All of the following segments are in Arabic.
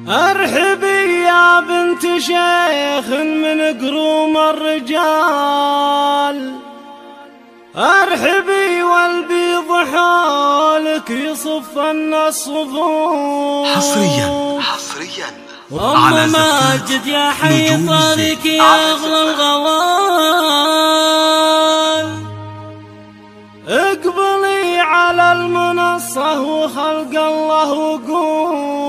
ارحبي يا بنت شيخ من قروم الرجال، ارحبي والبيض حولك يصفن الصفوف. حصريا على ماجد يا حي طريق يا اغلى الغوال، اقبلي على المنصة وخلق الله وقول.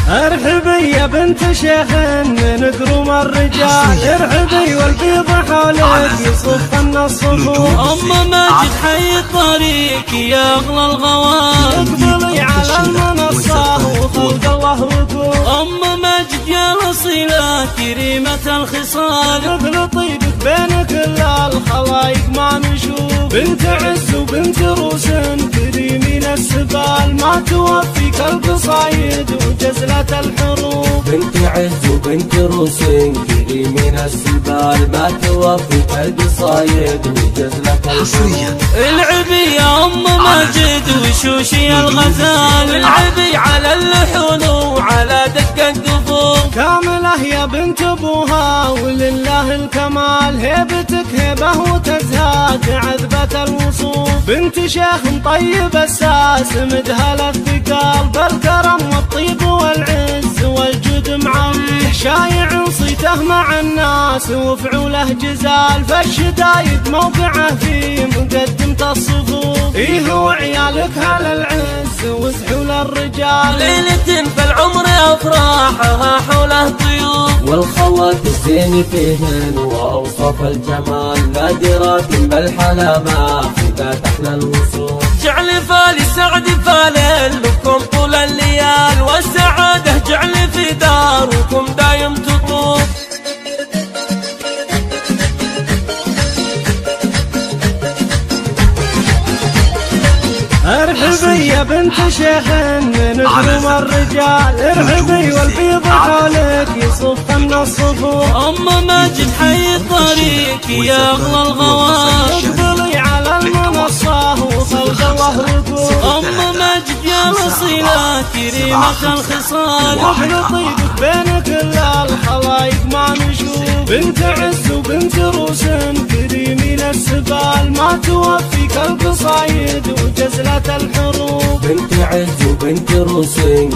ارحبي يا بنت شيخ من قروم الرجال، ارحبي والبيض حولك يصفن الصفوف. ام ماجد حي طريق يا اغلى الغوال، اقبلي على المنصة وخلق الله وقول. ام ماجد يا وصيلة كريمة الخصال، مثل طيبك بين كل الخلايق ما نشوف. بنت عز وبنت روس كريمين السبال، ما توفيك القصايد وجزلة الحروف. بنت عز وبنت روس كريمين السبال، ما توفيك القصايد وجزلة الحروف. العبي يا ام ماجد وشوشي الغزال، العبي على اللحون وعلى دق الدفوف. كاملة يا بنت ابوها ولله الكمال، هيبتك هيبة وتزهاد عذبة الوصوف. بنت شيخ طيب الساس مدها الثقال، بالكرم والطيب والعز والجود معمر. شايع صيته مع الناس وفعوله جزال، فالشدايد موقعه في مقدمة الصفوف. إيه وعيالك على العز وسحول الرجال، ليلة فالعمر أفراحها حوله طيوف. والخوات الزين فيهن وأوصاف الجمال، نادرات بالحلا ما خذت أحلى الوصول. جعل فالي سعد فالي لكم طول الليال، والسعادة جعل في داركم دايم تطوف. ارحبي يا بنت شيخ من قروم الرجال، ارحبي والبيض حولك يصفن الصفوف. ام ماجد حي طريق يا اغلى الغوال، اقبلي على المنصة وخلق الله وقول. ام ماجد يا وصيلة كريمة الخصال، مثل طيبك بين كل الخلايق ما نشوف. بنت عز وبنت روس كريمين السبال، ما توفيك القصايد وجزلة الحروف. بنت عز وبنت روس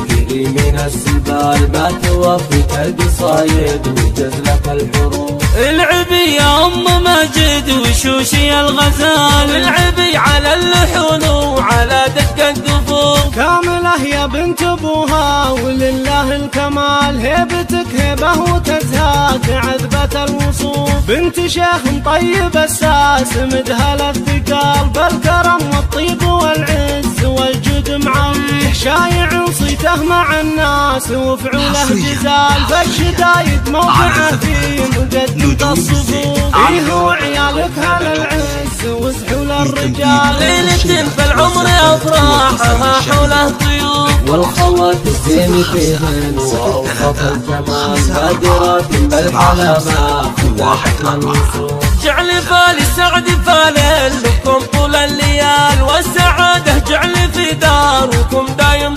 كريمين السبال، ما توفيك القصايد وجزلة الحروف. العبي يا ام ماجد وشوشي الغزال، العبي على اللحون وعلى دق الدفوف. كاملة يا بنت ابوها ولله الكمال، هيبتك هيبة وتزهاد عذبة الوصوف. بنت شيخ طيب الساس مدها الثقال، بالكرم والطيب والعز والجود معمر. شايع صيته مع الناس وفعوله جزال، فالشدايد موقعه في مقدمة الصفوف. إيه وعيالك على العز وسحول الرجال، ليلة فالعمر أفراحها حوله طيوف. والخوات الزين فيهن وأوصاف الجمال، نادرات بالحلا ما خذت أحلى الوصول. جعل فالي سعد فالي لكم طول الليال، والسعادة جعل في داركم دايم